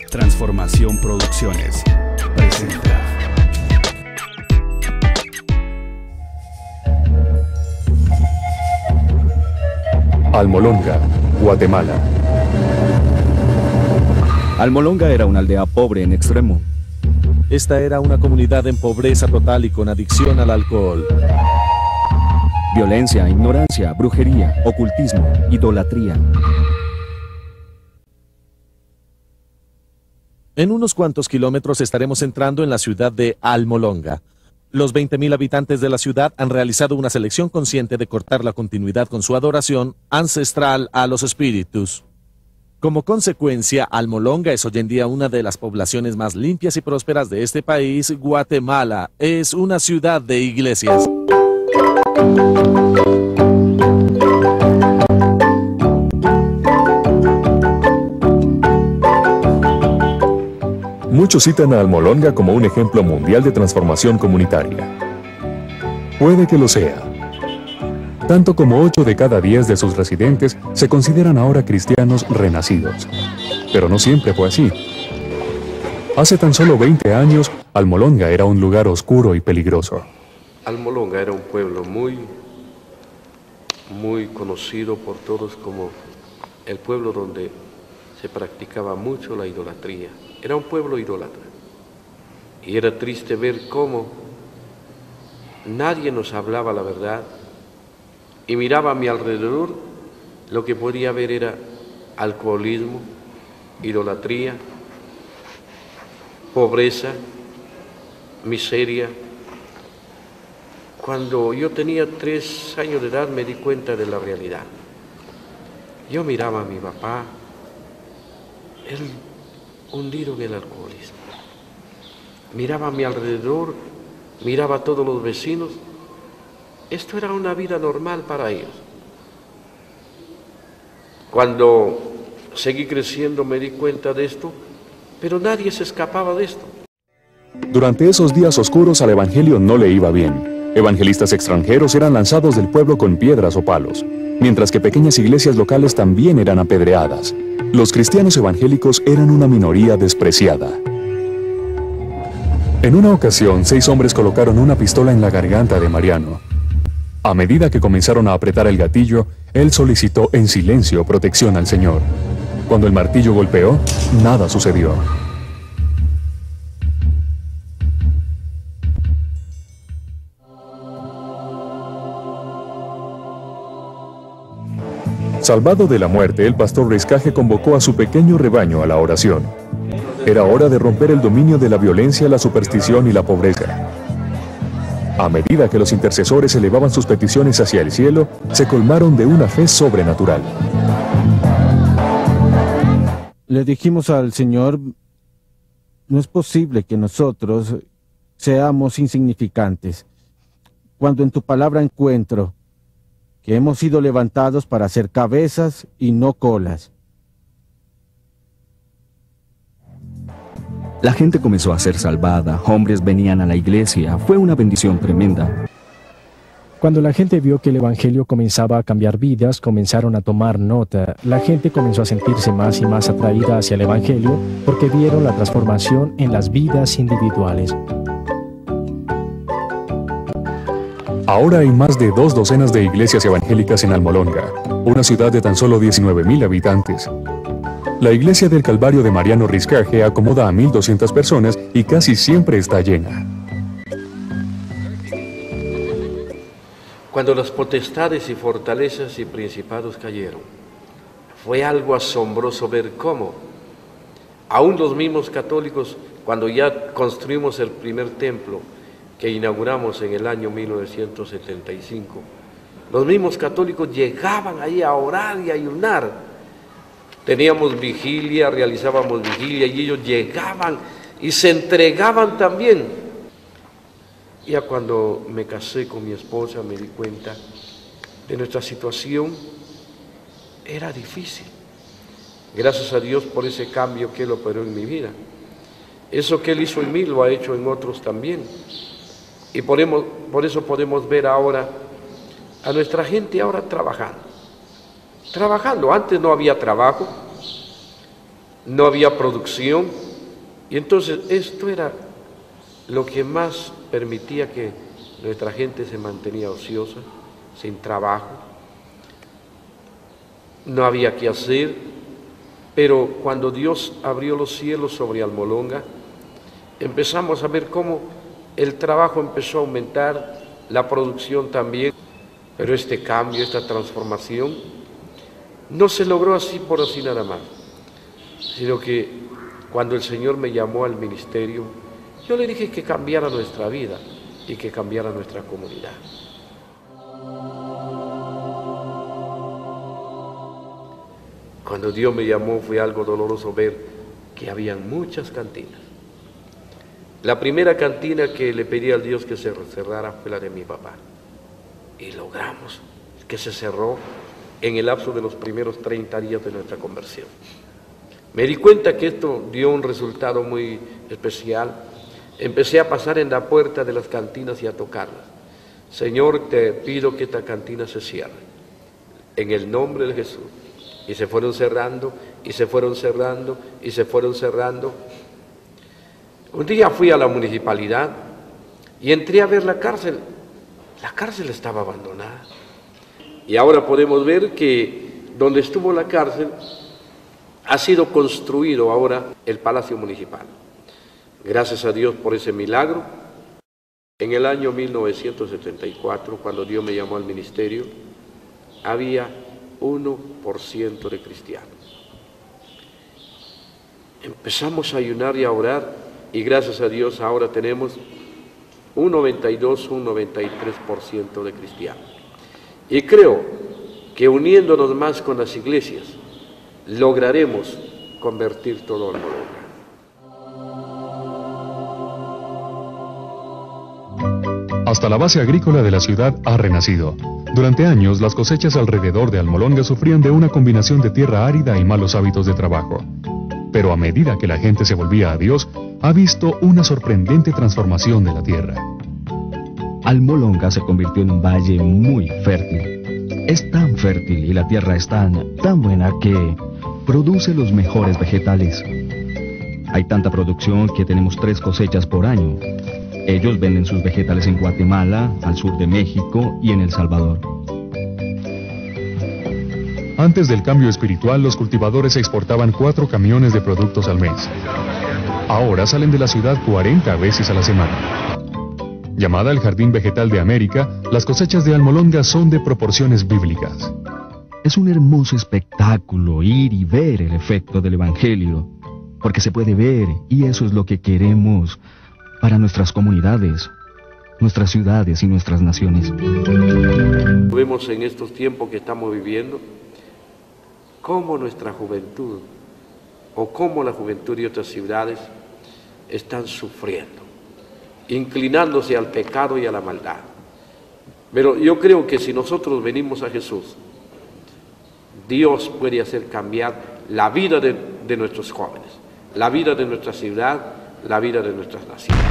Transformación Producciones presenta Almolonga, Guatemala. Almolonga era una aldea pobre en extremo. Esta era una comunidad en pobreza total y con adicción al alcohol. Violencia, ignorancia, brujería, ocultismo, idolatría. En unos cuantos kilómetros estaremos entrando en la ciudad de Almolonga. Los 20.000 habitantes de la ciudad han realizado una selección consciente de cortar la continuidad con su adoración ancestral a los espíritus. Como consecuencia, Almolonga es hoy en día una de las poblaciones más limpias y prósperas de este país, Guatemala. Es una ciudad de iglesias. Muchos citan a Almolonga como un ejemplo mundial de transformación comunitaria. Puede que lo sea. Tanto como 8 de cada 10 de sus residentes se consideran ahora cristianos renacidos. Pero no siempre fue así. Hace tan solo 20 años, Almolonga era un lugar oscuro y peligroso. Almolonga era un pueblo muy conocido por todos como el pueblo donde se practicaba mucho la idolatría. Era un pueblo idólatra. Y era triste ver cómo nadie nos hablaba la verdad. Y miraba a mi alrededor, lo que podía ver era alcoholismo, idolatría, pobreza, miseria. Cuando yo tenía 3 años de edad me di cuenta de la realidad. Yo miraba a mi papá, él hundido en el alcoholismo. Miraba a mi alrededor, miraba a todos los vecinos. Esto era una vida normal para ellos. Cuando seguí creciendo me di cuenta de esto, pero nadie se escapaba de esto. Durante esos días oscuros al evangelio no le iba bien. Evangelistas extranjeros eran lanzados del pueblo con piedras o palos, mientras que pequeñas iglesias locales también eran apedreadas. Los cristianos evangélicos eran una minoría despreciada. En una ocasión, 6 hombres colocaron una pistola en la garganta de Mariano. A medida que comenzaron a apretar el gatillo, él solicitó en silencio protección al Señor. Cuando el martillo golpeó, nada sucedió. Salvado de la muerte, el pastor Riscaje convocó a su pequeño rebaño a la oración. Era hora de romper el dominio de la violencia, la superstición y la pobreza. A medida que los intercesores elevaban sus peticiones hacia el cielo, se colmaron de una fe sobrenatural. Le dijimos al Señor, no es posible que nosotros seamos insignificantes, cuando en tu palabra encuentro que hemos sido levantados para ser cabezas y no colas. La gente comenzó a ser salvada, hombres venían a la iglesia, fue una bendición tremenda. Cuando la gente vio que el evangelio comenzaba a cambiar vidas, comenzaron a tomar nota. La gente comenzó a sentirse más y más atraída hacia el evangelio porque vieron la transformación en las vidas individuales. Ahora hay más de 2 docenas de iglesias evangélicas en Almolonga, una ciudad de tan solo 19.000 habitantes. La iglesia del Calvario de Mariano Riscaje acomoda a 1.200 personas y casi siempre está llena. Cuando las potestades y fortalezas y principados cayeron, fue algo asombroso ver cómo, aún los mismos católicos, cuando ya construimos el primer templo, que inauguramos en el año 1975, los mismos católicos llegaban ahí a orar y a ayunar. Teníamos vigilia, realizábamos vigilia y ellos llegaban y se entregaban también. Ya cuando me casé con mi esposa me di cuenta de nuestra situación. Era difícil. Gracias a Dios por ese cambio que Él operó en mi vida. Eso que Él hizo en mí lo ha hecho en otros también. Y por eso podemos ver ahora a nuestra gente ahora trabajando. Antes no había trabajo, no había producción, y entonces esto era lo que más permitía que nuestra gente se mantenía ociosa, sin trabajo, no había qué hacer. Pero cuando Dios abrió los cielos sobre Almolonga, empezamos a ver cómo el trabajo empezó a aumentar, la producción también, pero este cambio, esta transformación, no se logró así por así nada más, sino que cuando el Señor me llamó al ministerio, yo le dije que cambiara nuestra vida y que cambiara nuestra comunidad. Cuando Dios me llamó fue algo doloroso ver que habían muchas cantinas. La primera cantina que le pedí al Dios que se cerrara fue la de mi papá. Y logramos que se cerró en el lapso de los primeros 30 días de nuestra conversión. Me di cuenta que esto dio un resultado muy especial. Empecé a pasar en la puerta de las cantinas y a tocarlas. Señor, te pido que esta cantina se cierre. En el nombre de Jesús. Y se fueron cerrando, y se fueron cerrando, y se fueron cerrando. Un día fui a la municipalidad y entré a ver la cárcel. La cárcel estaba abandonada. Y ahora podemos ver que donde estuvo la cárcel ha sido construido ahora el Palacio Municipal. Gracias a Dios por ese milagro. En el año 1974, cuando Dios me llamó al ministerio, había 1% de cristianos. Empezamos a ayunar y a orar y gracias a Dios ahora tenemos un 92, un 93% de cristianos. Y creo que uniéndonos más con las iglesias lograremos convertir todo Almolonga. Hasta la base agrícola de la ciudad ha renacido. Durante años, las cosechas alrededor de Almolonga sufrían de una combinación de tierra árida y malos hábitos de trabajo. Pero a medida que la gente se volvía a Dios, ha visto una sorprendente transformación de la tierra. Almolonga se convirtió en un valle muy fértil. Es tan fértil y la tierra es tan buena que produce los mejores vegetales. Hay tanta producción que tenemos 3 cosechas por año. Ellos venden sus vegetales en Guatemala, al sur de México y en El Salvador. Antes del cambio espiritual, los cultivadores exportaban 4 camiones de productos al mes. Ahora salen de la ciudad 40 veces a la semana. Llamada el Jardín Vegetal de América, las cosechas de Almolonga son de proporciones bíblicas. Es un hermoso espectáculo ir y ver el efecto del Evangelio, porque se puede ver y eso es lo que queremos para nuestras comunidades, nuestras ciudades y nuestras naciones. Vemos en estos tiempos que estamos viviendo cómo nuestra juventud o cómo la juventud de otras ciudades están sufriendo, inclinándose al pecado y a la maldad. Pero yo creo que si nosotros venimos a Jesús, Dios puede hacer cambiar la vida de nuestros jóvenes, la vida de nuestra ciudad, la vida de nuestras naciones.